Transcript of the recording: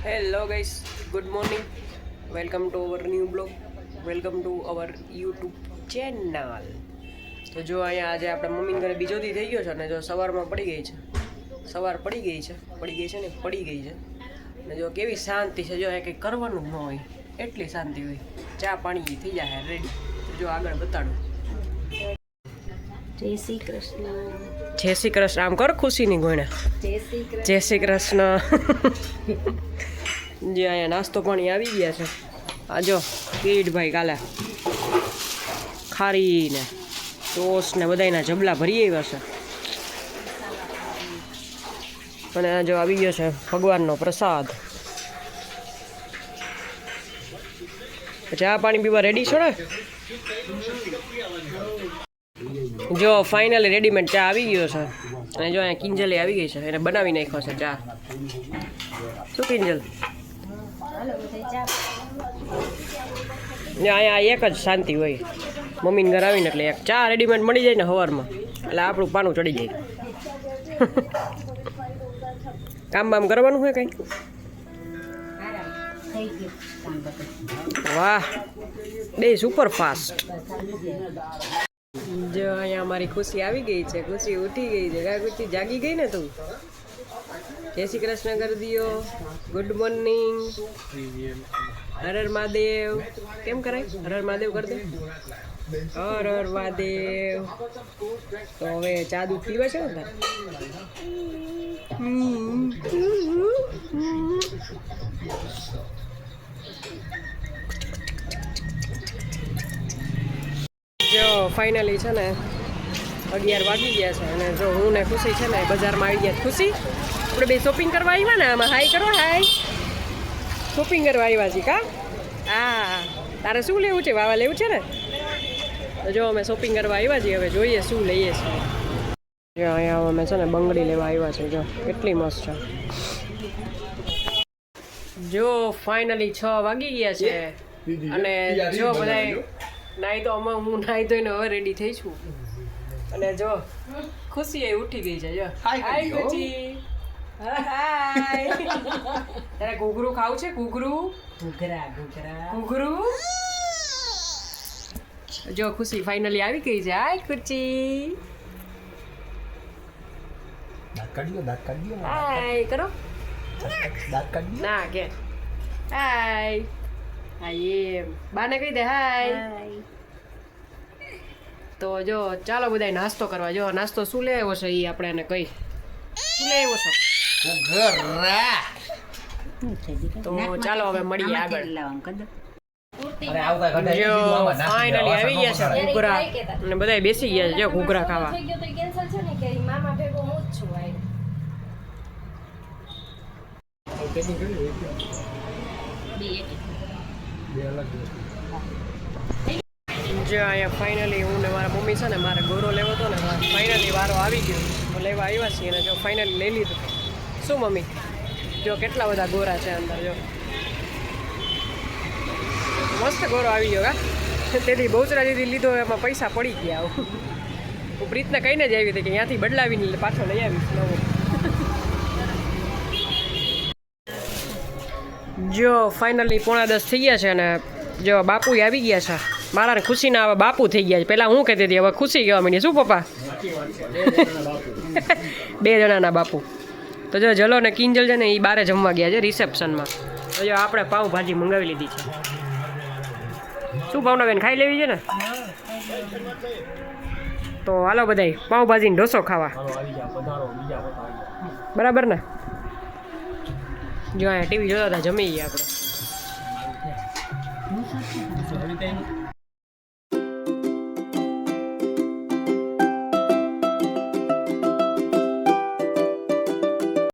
Hello guys, good morning. Welcome to our new blog. Welcome to our YouTube channel. તો જો અહીંયા આજે આપણે મમ્મીને ઘરે બીજો દી થઈ ગયો છે અને જો સવારમાં પડી ગઈ છે. સવાર પડી ગઈ છે અને જો કેવી શાંતિ છે. જો કંઈ કરવાનું ન હોય એટલી શાંતિ હોય. ચા પાણી થઈ જાય રેડી. જો આગળ બતાડું. જય શ્રી કૃષ્ણ. જય શ્રી કૃષ્ણ. આમ કર ખુશીની ગોણે. જય શ્રી કૃષ્ણ. જે અહીંયા નાસ્તો પાણી આવી ગયા છે. આ જો કિરીટભાઈ કાલે ખારી ને ટોસ ને બધાના જબલા ભરી આવ્યા છે. અને આ જો આવી ગયો છે ભગવાનનો પ્રસાદ. ચા પાણી પીવા રેડી છો ને? જો ફાઇનલી રેડીમેડ ચા આવી ગયો છે. અને જો અહીંયા કિંજલે આવી ગઈ છે, એને બનાવી નાખ્યો છે ચા. શું કિંજલ? અહીંયા એક જ શાંતિ હોય, મમ્મીને ઘર આવીને એટલે એક ચા રેડીમેડ મળી જાય ને સવારમાં એટલે આપણું પાનું ચડી જાય. કામ બામ કરવાનું હોય કંઈ? વાહ, બે સુપર ફાસ્ટ. જો અહીંયા અમારી ખુશી આવી ગઈ છે. ખુશી ઉઠી ગઈ છે. ખુશી જાગી ગઈ ને તું? જય શ્રી કૃષ્ણ કરી દિયો. Good morning. હર હર મહાદેવ. કેમ કરાય? હર હર મહાદેવ કરી દે. હર હર મહાદેવ. તો હવે ચા દૂધ પીવા છે ને તારે? જો ફાઇનલી છે ને 11 વાગી ગયા છે અને જો હું ને ખુશી છે ને બજારમાં આવી ગયા. ખુશી, આપણે બે શોપિંગ કરવા આવ્યા ને? આમાં હાઈ કરો. હાઈ. શોપિંગ કરવા આવ્યા છીએ કા? હા, તારે શું લેવું છે? વાવા લેવું છે ને? તો જો અમે શોપિંગ કરવા આવ્યા છીએ. હવે જોઈએ શું લઈએ છીએ. જો અહીંયા અમે છે ને બંગડી લેવા આવ્યા છે. જો કેટલી મસ્ત છે. જો ફાઇનલી 6 વાગી ગયા છે અને જો બધા નાહી તો અમે હું નાહી ધોઈને હવે રેડી થઈ છું. અને જો ખુશી એ ઉઠી ગઈ છે. જો હાય ખુશી. હાય. તારે ઘૂઘરું ખાવું છે? ઘૂઘરું. જો ખુશી ફાઇનલી આવી ગઈ છે. હાય ખુશી. હાય કરો. ના કે હાય. હાય એમ બાને કહી દે હાય. તો જો ચાલો બધા નાસ્તો કરવા. જો નાસ્તો શું લઈ આવ્યો છે એ આપણે એને કહી. શું લઈ આવ્યો છો? તો ચાલો હવે મળીએ આગળ. જો ફાઇનલી આવી ગયા છે ઘૂઘરા અને બધા બેસી ગયા છે જો ઘૂઘરા ખાવા. જો અહીંયા ફાઇનલી હું ને મારા મમ્મી છે ને મારે ગોરો લેવો હતો ને ફાઇનલી વારો આવી ગયો. તો લેવા આવ્યા છીએ અને જો ફાઇનલી લઈ લીધું. શું મમ્મી? જો કેટલા બધા ગોરા છે અંદર. જો મસ્ત ગોરો આવી ગયો કા. તેથી બહુચરા દીદી લીધો એમાં પૈસા પડી ગયા. હું પ્રીતને કહીને જ આવી હતી કે ત્યાંથી બદલાવીને પાછો લઈ આવીશ નવો. જો ફાઇનલી 9:45 થઈ ગયા છે અને જો બાપુ આવી ગયા છે. મારા ખુશીના હવે બાપુ થઈ ગયા છે. પહેલાં હું કહેતી હતી, હવે ખુશી કહેવા માંડી. શું પપ્પા? 2 જણાના બાપુ. તો જો જલો ને કિંજલ છે ને એ બારે જમવા ગયા છે રિસેપ્શનમાં. તો જો આપણે પાઉંભાજી મંગાવી લીધી છે. શું ભાવના બેન ખાઈ લેવી છે ને? તો હાલો બધાય પાઉંભાજીનો ઢોસો ખાવા. બરાબર ને? જો અહીંયા ટીવી જોતા હતા, જમી ગયા આપણે.